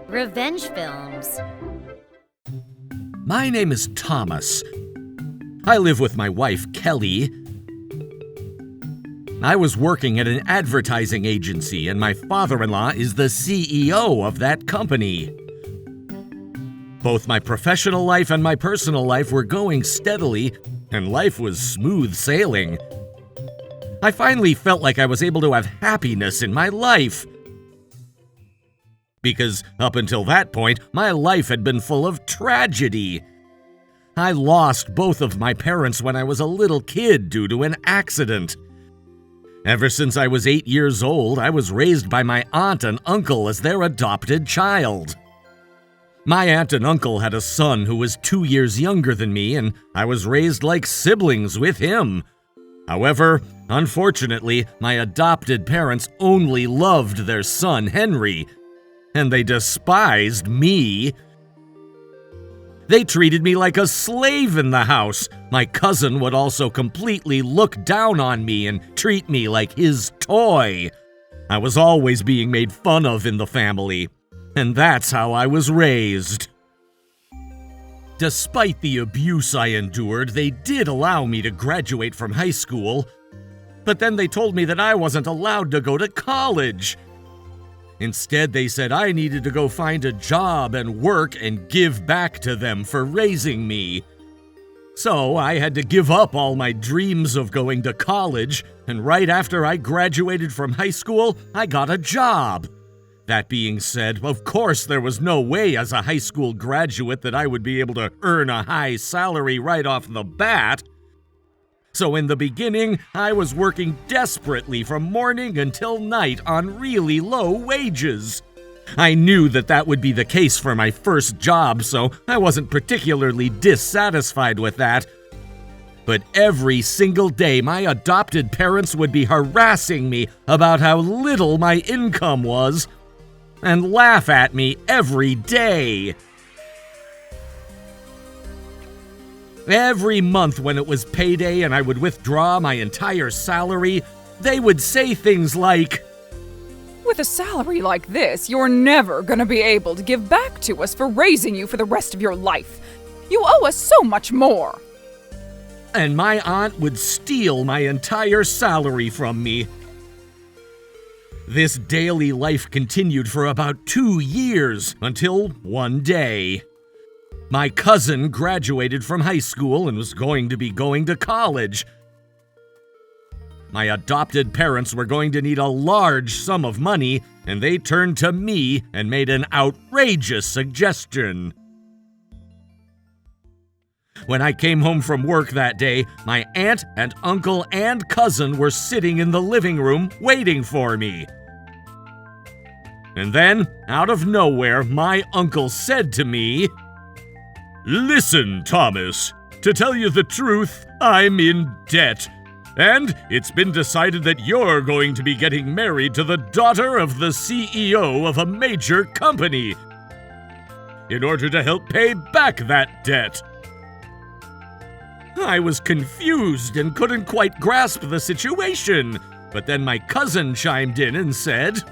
Revenge films. My name is Thomas. I live with my wife, Kelly. I was working at an advertising agency, and my father-in-law is the CEO of that company. Both my professional life and my personal life were going steadily, and life was smooth sailing. I finally felt like I was able to have happiness in my life. Because up until that point, my life had been full of tragedy. I lost both of my parents when I was a little kid due to an accident. Ever since I was 8 years old, I was raised by my aunt and uncle as their adopted child. My aunt and uncle had a son who was 2 years younger than me, and I was raised like siblings with him. However, unfortunately, my adopted parents only loved their son, Henry, and they despised me. They treated me like a slave in the house. My cousin would also completely look down on me and treat me like his toy. I was always being made fun of in the family, and that's how I was raised. Despite the abuse I endured, they did allow me to graduate from high school, but then they told me that I wasn't allowed to go to college. Instead, they said I needed to go find a job and work and give back to them for raising me. So I had to give up all my dreams of going to college, and right after I graduated from high school, I got a job. That being said, of course there was no way as a high school graduate that I would be able to earn a high salary right off the bat. So in the beginning, I was working desperately from morning until night on really low wages. I knew that that would be the case for my first job, so I wasn't particularly dissatisfied with that. But every single day, my adopted parents would be harassing me about how little my income was, and laugh at me every day. Every month when it was payday and I would withdraw my entire salary, they would say things like, "With a salary like this, you're never gonna be able to give back to us for raising you for the rest of your life. You owe us so much more." And my aunt would steal my entire salary from me. This daily life continued for about 2 years, until one day. My cousin graduated from high school and was going to be going to college. My adopted parents were going to need a large sum of money, and they turned to me and made an outrageous suggestion. When I came home from work that day, my aunt and uncle and cousin were sitting in the living room waiting for me. And then, out of nowhere, my uncle said to me, "Listen, Thomas, to tell you the truth, I'm in debt. And it's been decided that you're going to be getting married to the daughter of the CEO of a major company in order to help pay back that debt." I was confused and couldn't quite grasp the situation, but then my cousin chimed in and said,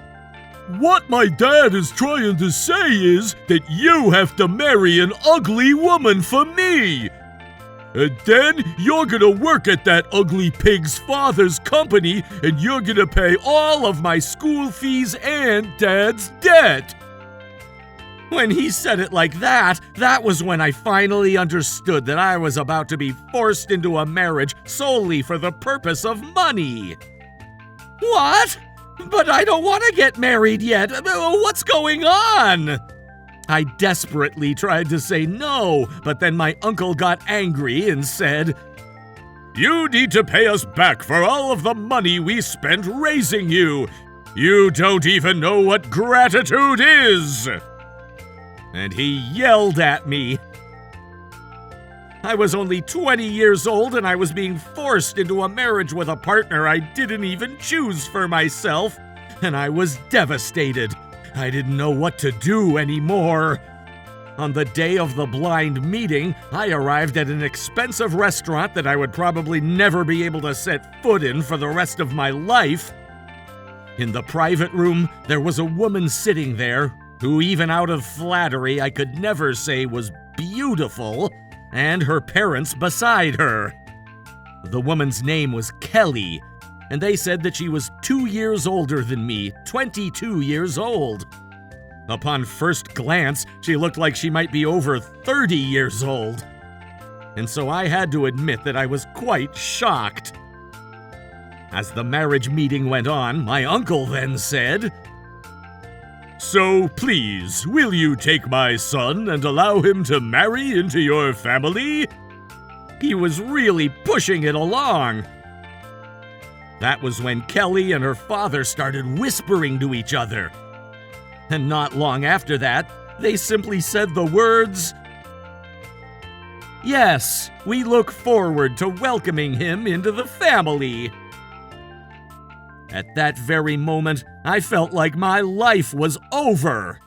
"What my dad is trying to say is that you have to marry an ugly woman for me. And then you're gonna work at that ugly pig's father's company, and you're gonna pay all of my school fees and Dad's debt." When he said it like that, that was when I finally understood that I was about to be forced into a marriage solely for the purpose of money. What? But I don't want to get married yet. What's going on? I desperately tried to say no, but then my uncle got angry and said, "You need to pay us back for all of the money we spent raising you. You don't even know what gratitude is." And he yelled at me. I was only 20 years old and I was being forced into a marriage with a partner I didn't even choose for myself, and I was devastated. I didn't know what to do anymore. On the day of the blind meeting, I arrived at an expensive restaurant that I would probably never be able to set foot in for the rest of my life. In the private room, there was a woman sitting there who, even out of flattery, I could never say was beautiful, and her parents beside her. The woman's name was Kelly, and they said that she was 2 years older than me, 22 years old. Upon first glance, she looked like she might be over 30 years old. And so I had to admit that I was quite shocked. As the marriage meeting went on, my uncle then said, "So please, will you take my son and allow him to marry into your family?" He was really pushing it along. That was when Kelly and her father started whispering to each other. And not long after that, they simply said the words, "Yes, we look forward to welcoming him into the family." At that very moment, I felt like my life was over.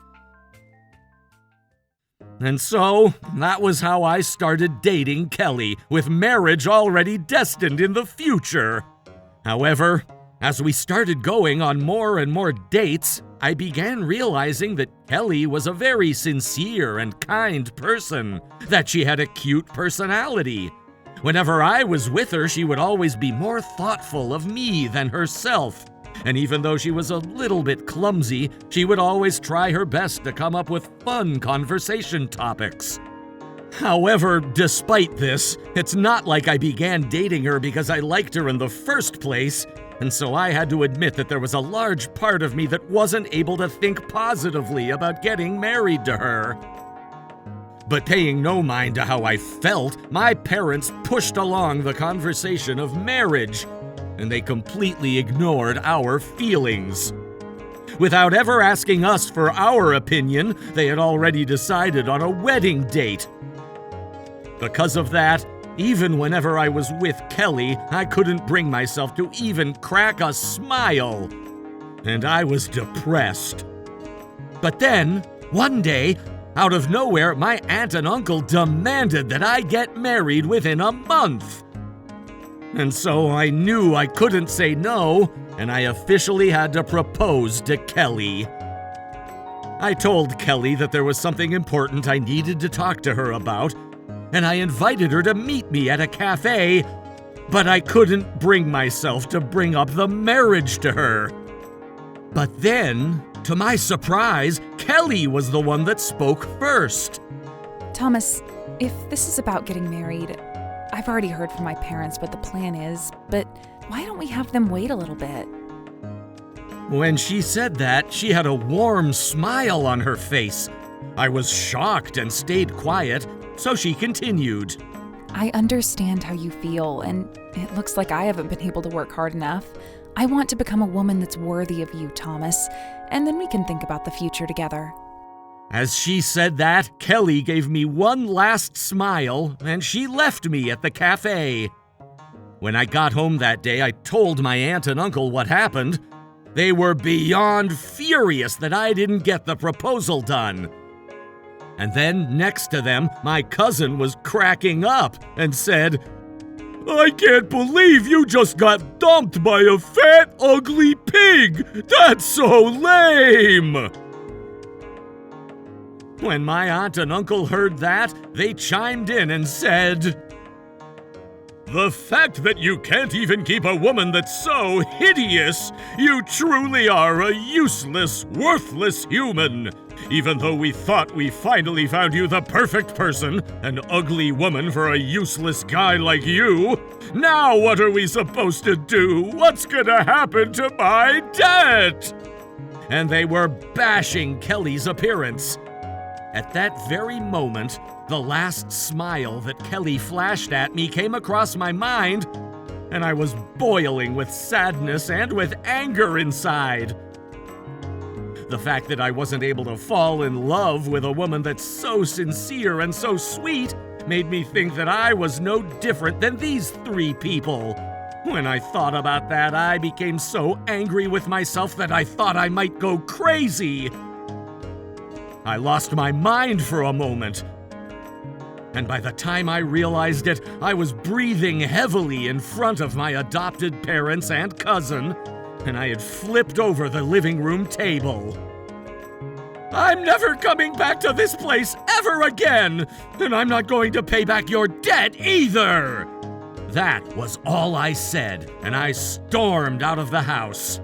And so, that was how I started dating Kelly, with marriage already destined in the future. However, as we started going on more and more dates, I began realizing that Kelly was a very sincere and kind person, that she had a cute personality. Whenever I was with her, she would always be more thoughtful of me than herself. And even though she was a little bit clumsy, she would always try her best to come up with fun conversation topics. However, despite this, it's not like I began dating her because I liked her in the first place, and so I had to admit that there was a large part of me that wasn't able to think positively about getting married to her. But paying no mind to how I felt, my parents pushed along the conversation of marriage, and they completely ignored our feelings. Without ever asking us for our opinion, they had already decided on a wedding date. Because of that, even whenever I was with Kelly, I couldn't bring myself to even crack a smile. And I was depressed. But then, one day, out of nowhere, my aunt and uncle demanded that I get married within a month. And so I knew I couldn't say no, and I officially had to propose to Kelly. I told Kelly that there was something important I needed to talk to her about, and I invited her to meet me at a cafe, but I couldn't bring myself to bring up the marriage to her. But then, to my surprise, Kelly was the one that spoke first. Thomas, if this is about getting married, I've already heard from my parents what the plan is, but why don't we have them wait a little bit? When she said that, she had a warm smile on her face. I was shocked and stayed quiet, so she continued. I understand how you feel, and it looks like I haven't been able to work hard enough. I want to become a woman that's worthy of you, Thomas, and then we can think about the future together. As she said that, Kelly gave me one last smile, and she left me at the cafe. When I got home that day, I told my aunt and uncle what happened. They were beyond furious that I didn't get the proposal done. And then, next to them, my cousin was cracking up and said, "I can't believe you just got dumped by a fat, ugly pig! That's so lame!" When my aunt and uncle heard that, they chimed in and said, "The fact that you can't even keep a woman that's so hideous, you truly are a useless, worthless human. Even though we thought we finally found you the perfect person, an ugly woman for a useless guy like you, now what are we supposed to do? What's gonna happen to my debt?" And they were bashing Kelly's appearance. At that very moment, the last smile that Kelly flashed at me came across my mind, and I was boiling with sadness and with anger inside. The fact that I wasn't able to fall in love with a woman that's so sincere and so sweet made me think that I was no different than these three people. When I thought about that, I became so angry with myself that I thought I might go crazy. I lost my mind for a moment. And by the time I realized it, I was breathing heavily in front of my adopted parents and cousin, and I had flipped over the living room table. "I'm never coming back to this place ever again, and I'm not going to pay back your debt either!" That was all I said, and I stormed out of the house.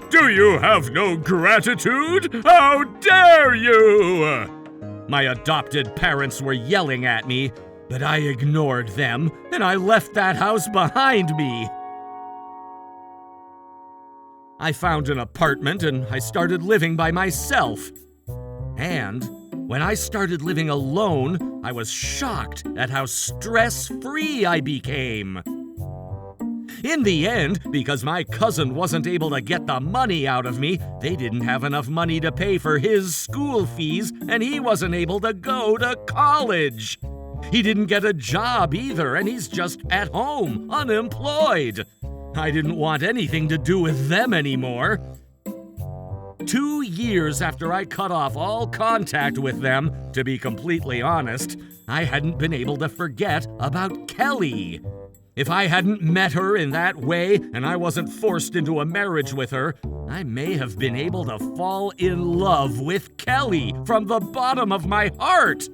"Do you have no gratitude? How dare you!" My adopted parents were yelling at me, but I ignored them, and I left that house behind me. I found an apartment and I started living by myself. And when I started living alone, I was shocked at how stress-free I became. In the end, because my cousin wasn't able to get the money out of me, they didn't have enough money to pay for his school fees, and he wasn't able to go to college. He didn't get a job either, and he's just at home, unemployed. I didn't want anything to do with them anymore. 2 years after I cut off all contact with them, to be completely honest, I hadn't been able to forget about Kelly. If I hadn't met her in that way and I wasn't forced into a marriage with her, I may have been able to fall in love with Kelly from the bottom of my heart.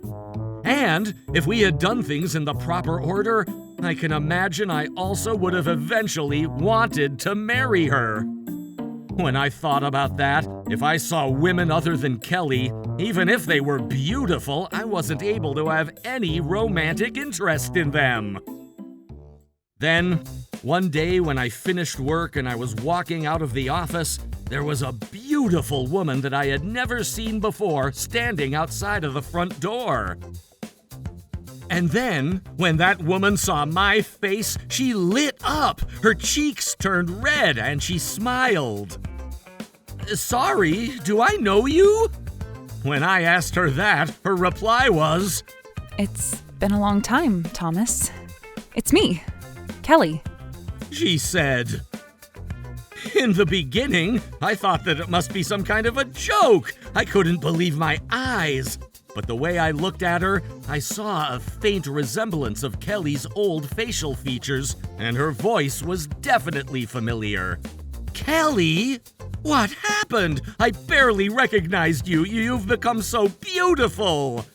And if we had done things in the proper order, I can imagine I also would have eventually wanted to marry her. When I thought about that, if I saw women other than Kelly, even if they were beautiful, I wasn't able to have any romantic interest in them. Then, one day when I finished work and I was walking out of the office, there was a beautiful woman that I had never seen before standing outside of the front door. And then, when that woman saw my face, she lit up. Her cheeks turned red and she smiled. "Sorry, do I know you?" When I asked her that, her reply was, It's been a long time, Thomas. It's me, Kelly. She said. In the beginning, I thought that it must be some kind of a joke. I couldn't believe my eyes. But the way I looked at her, I saw a faint resemblance of Kelly's old facial features, and her voice was definitely familiar. "Kelly? What happened? I barely recognized you. You've become so beautiful."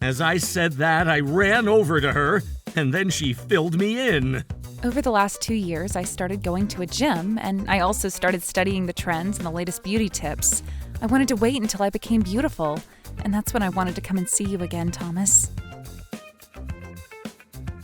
As I said that, I ran over to her, and then she filled me in. Over the last 2 years, I started going to a gym, and I also started studying the trends and the latest beauty tips. I wanted to wait until I became beautiful, and that's when I wanted to come and see you again, Thomas.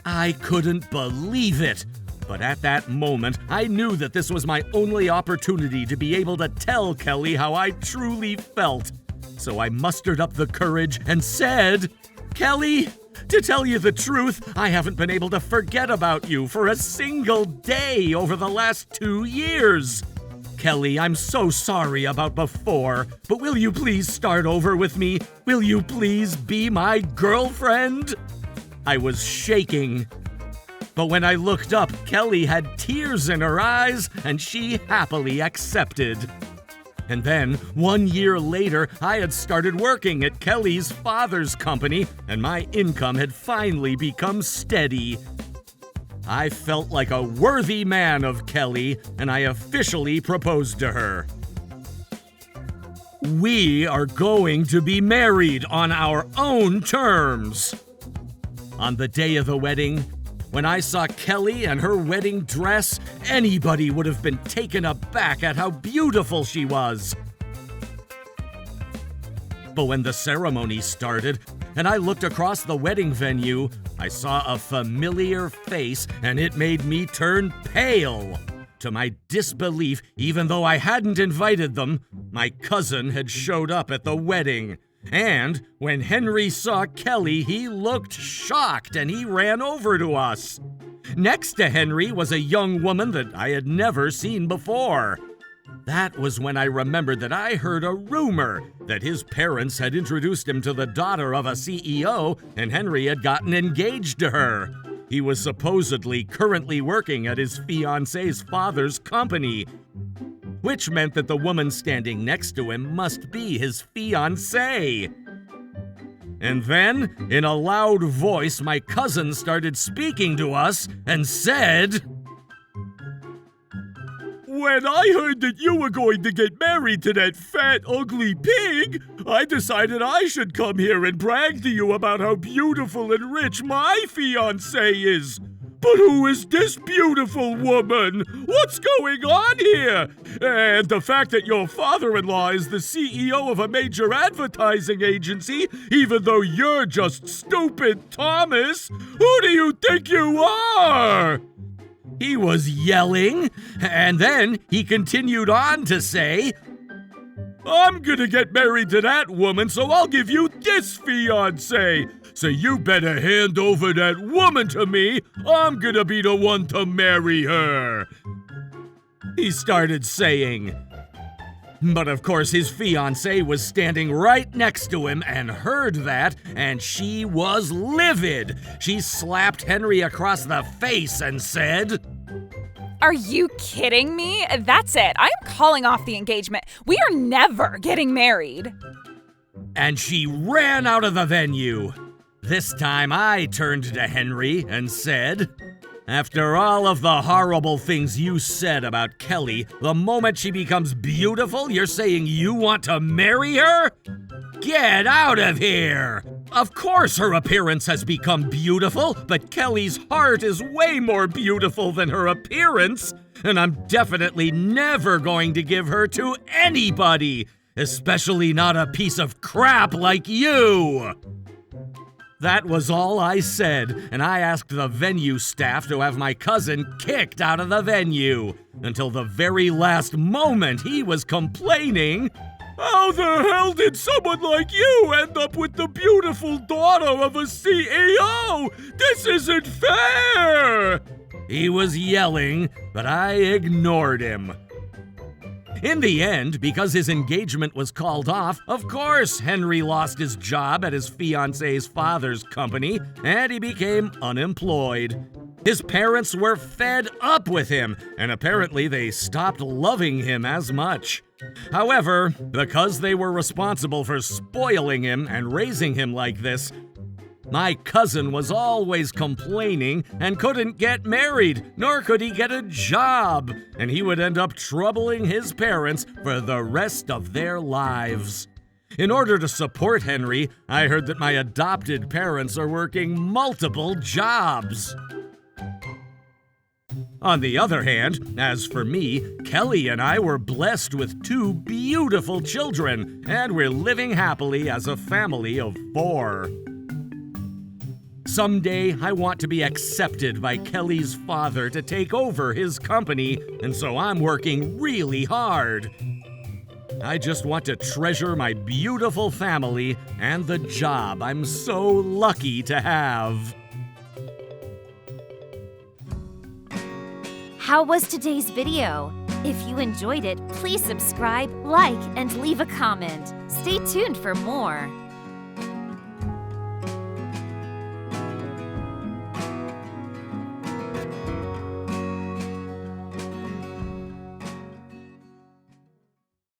I couldn't believe it. But at that moment, I knew that this was my only opportunity to be able to tell Kelly how I truly felt. So I mustered up the courage and said, "Kelly, to tell you the truth, I haven't been able to forget about you for a single day over the last 2 years. Kelly, I'm so sorry about before, but will you please start over with me? Will you please be my girlfriend?" I was shaking. But when I looked up, Kelly had tears in her eyes, and she happily accepted. And then, 1 year later, I had started working at Kelly's father's company, and my income had finally become steady. I felt like a worthy man of Kelly, and I officially proposed to her. We are going to be married on our own terms. On the day of the wedding, when I saw Kelly and her wedding dress, anybody would have been taken aback at how beautiful she was. But when the ceremony started, and I looked across the wedding venue, I saw a familiar face, and it made me turn pale. To my disbelief, even though I hadn't invited them, my cousin had showed up at the wedding. And when Henry saw Kelly, he looked shocked and he ran over to us. Next to Henry was a young woman that I had never seen before. That was when I remembered that I heard a rumor that his parents had introduced him to the daughter of a CEO and Henry had gotten engaged to her. He was supposedly currently working at his fiancé's father's company, which meant that the woman standing next to him must be his fiancée. And then, in a loud voice, my cousin started speaking to us and said, when I heard that you were going to get married to that fat, ugly pig, I decided I should come here and brag to you about how beautiful and rich my fiancé is. But who is this beautiful woman? What's going on here? And the fact that your father-in-law is the CEO of a major advertising agency, even though you're just stupid, Thomas. Who do you think you are? He was yelling, and then he continued on to say, I'm gonna get married to that woman, so I'll give you this fiancé. So you better hand over that woman to me. I'm gonna be the one to marry her. He started saying. But of course his fiancée was standing right next to him and heard that, and she was livid. She slapped Henry across the face and said, Are you kidding me? That's it. I'm calling off the engagement. We are never getting married. And she ran out of the venue. This time I turned to Henry and said, After all of the horrible things you said about Kelly, the moment she becomes beautiful, you're saying you want to marry her? Get out of here! Of course her appearance has become beautiful, but Kelly's heart is way more beautiful than her appearance, and I'm definitely never going to give her to anybody, especially not a piece of crap like you! That was all I said, and I asked the venue staff to have my cousin kicked out of the venue. Until the very last moment, he was complaining, How the hell did someone like you end up with the beautiful daughter of a CEO? This isn't fair! He was yelling, but I ignored him. In the end, because his engagement was called off, of course Henry lost his job at his fiancée's father's company, and he became unemployed. His parents were fed up with him, and apparently they stopped loving him as much. However, because they were responsible for spoiling him and raising him like this, my cousin was always complaining and couldn't get married, nor could he get a job, and he would end up troubling his parents for the rest of their lives. In order to support Henry, I heard that my adopted parents are working multiple jobs. On the other hand, as for me, Kelly and I were blessed with 2 beautiful children, and we're living happily as a family of 4. Someday, I want to be accepted by Kelly's father to take over his company, and so I'm working really hard. I just want to treasure my beautiful family and the job I'm so lucky to have. How was today's video? If you enjoyed it, please subscribe, like, and leave a comment. Stay tuned for more.